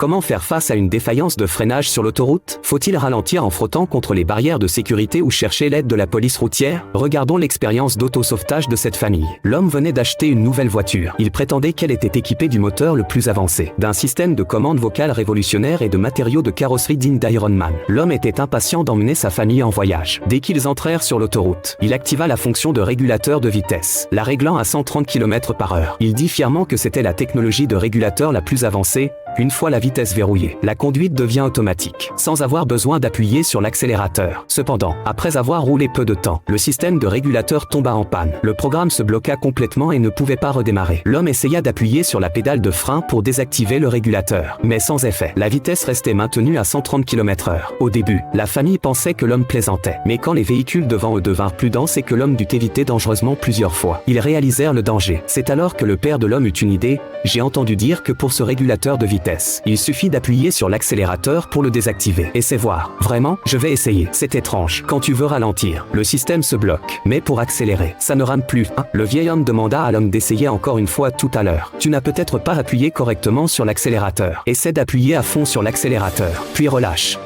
Comment faire face à une défaillance de freinage sur l'autoroute? Faut-il ralentir en frottant contre les barrières de sécurité ou chercher l'aide de la police routière? Regardons l'expérience d'autosauvetage de cette famille. L'homme venait d'acheter une nouvelle voiture. Il prétendait qu'elle était équipée du moteur le plus avancé, d'un système de commande vocale révolutionnaire et de matériaux de carrosserie dignes d'Iron Man. L'homme était impatient d'emmener sa famille en voyage. Dès qu'ils entrèrent sur l'autoroute, il activa la fonction de régulateur de vitesse, la réglant à 130 km/h. Il dit fièrement que c'était la technologie de régulateur la plus avancée. Une fois la vitesse verrouillée, la conduite devient automatique, sans avoir besoin d'appuyer sur l'accélérateur. Cependant, après avoir roulé peu de temps, le système de régulateur tomba en panne. Le programme se bloqua complètement et ne pouvait pas redémarrer. L'homme essaya d'appuyer sur la pédale de frein pour désactiver le régulateur, mais sans effet. La vitesse restait maintenue à 130 km/h. Au début, la famille pensait que l'homme plaisantait, mais quand les véhicules devant eux devinrent plus denses et que l'homme dut éviter dangereusement plusieurs fois, ils réalisèrent le danger. C'est alors que le père de l'homme eut une idée. J'ai entendu dire que pour ce régulateur de vitesse, il suffit d'appuyer sur l'accélérateur pour le désactiver. Et c'est voir. Vraiment, je vais essayer. C'est étrange. Quand tu veux ralentir, le système se bloque. Mais pour accélérer, ça ne rame plus. Le vieil homme demanda à l'homme d'essayer encore une fois tout à l'heure. Tu n'as peut-être pas appuyé correctement sur l'accélérateur. Essaie d'appuyer à fond sur l'accélérateur, puis relâche.